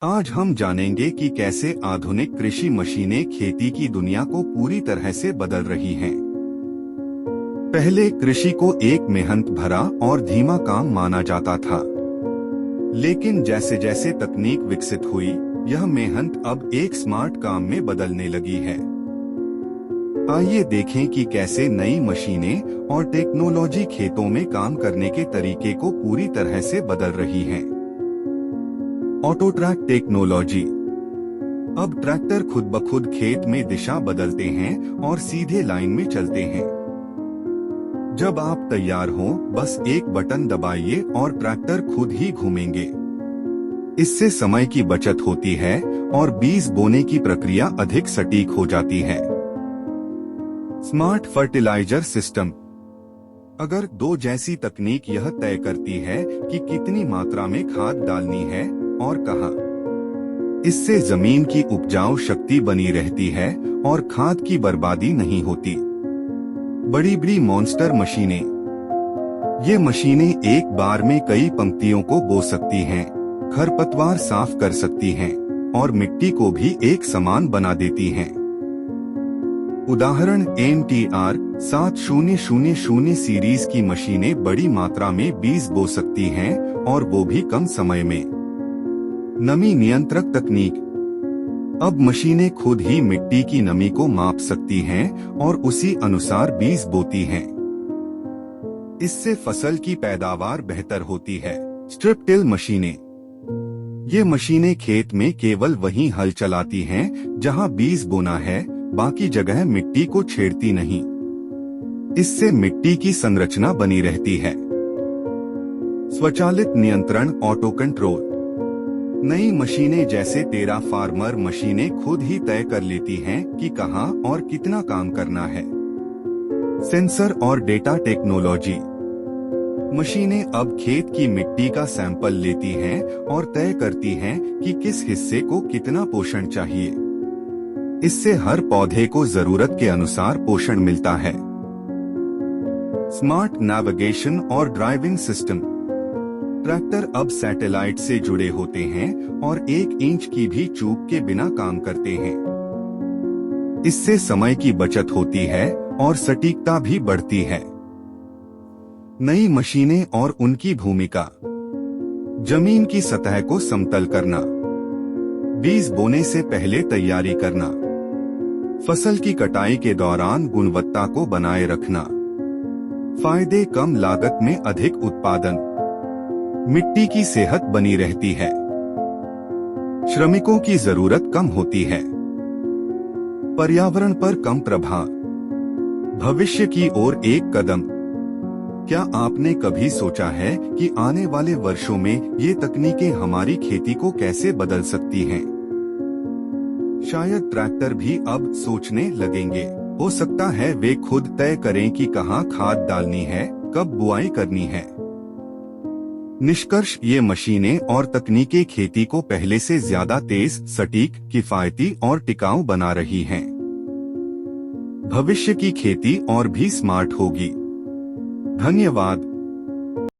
आज हम जानेंगे कि कैसे आधुनिक कृषि मशीनें खेती की दुनिया को पूरी तरह से बदल रही हैं। पहले कृषि को एक मेहनत भरा और धीमा काम माना जाता था, लेकिन जैसे जैसे तकनीक विकसित हुई, यह मेहनत अब एक स्मार्ट काम में बदलने लगी है। आइए देखें कि कैसे नई मशीनें और टेक्नोलॉजी खेतों में काम करने के तरीके को पूरी तरह से बदल रही हैं। Auto track technology. अब ट्रैक्टर खुद ब खुद खेत में दिशा बदलते हैं और सीधे लाइन में चलते हैं। जब आप तैयार हो, बस एक बटन दबाइए और ट्रैक्टर खुद ही घूमेंगे। इससे समय की बचत होती है और बीज बोने की प्रक्रिया अधिक सटीक हो जाती है। Smart fertiliser system. अगर दो जैसी तकनीक यह तय करती है कि कितनी मात्रा में खाद डालनी है और कहाँ। इससे जमीन की उपजाऊ शक्ति बनी रहती है और खाद की बर्बादी नहीं होती। बड़ी बड़ी मॉन्स्टर मशीनें। ये मशीनें एक बार में कई पंक्तियों को बो सकती हैं, खरपतवार साफ कर सकती हैं और मिट्टी को भी एक समान बना देती हैं। उदाहरण MTR 7000 सीरीज की मशीनें बड़ी मात्रा में बीज बो सकती हैं और वो भी कम समय में। नमी नियंत्रक तकनीक। अब मशीनें खुद ही मिट्टी की नमी को माप सकती हैं और उसी अनुसार बीज बोती हैं। इससे फसल की पैदावार बेहतर होती है। स्ट्रिप टिल मशीनें। ये मशीनें खेत में केवल वहीं हल चलाती हैं जहां बीज बोना है, बाकी जगह मिट्टी को छेड़ती नहीं। इससे मिट्टी की संरचना बनी रहती है। स्वचालित नियंत्रण ऑटो कंट्रोल। नई मशीनें जैसे टेरा फार्मर मशीनें खुद ही तय कर लेती हैं कि कहां और कितना काम करना है। सेंसर और डेटा टेक्नोलॉजी। मशीनें अब खेत की मिट्टी का सैंपल लेती हैं और तय करती हैं कि किस हिस्से को कितना पोषण चाहिए। इससे हर पौधे को जरूरत के अनुसार पोषण मिलता है। स्मार्ट नेविगेशन और ड्राइविंग सिस्टम। ट्रैक्टर अब सैटेलाइट से जुड़े होते हैं और 1 इंच की भी चूक के बिना काम करते हैं। इससे समय की बचत होती है और सटीकता भी बढ़ती है। नई मशीनें और उनकी भूमिका। जमीन की सतह को समतल करना, बीज बोने से पहले तैयारी करना, फसल की कटाई के दौरान गुणवत्ता को बनाए रखना। फायदे कम लागत में अधिक उत्पादन, मिट्टी की सेहत बनी रहती है, श्रमिकों की जरूरत कम होती है, पर्यावरण पर कम प्रभाव। भविष्य की ओर एक कदम। क्या आपने कभी सोचा है कि आने वाले वर्षों में ये तकनीकें हमारी खेती को कैसे बदल सकती हैं? शायद ट्रैक्टर भी अब सोचने लगेंगे। हो सकता है वे खुद तय करें कि कहां खाद डालनी है, कब बुआई करनी है। निष्कर्ष, ये मशीनें और तकनीकें खेती को पहले से ज्यादा तेज, सटीक, किफायती और टिकाऊ बना रही हैं। भविष्य की खेती और भी स्मार्ट होगी। धन्यवाद।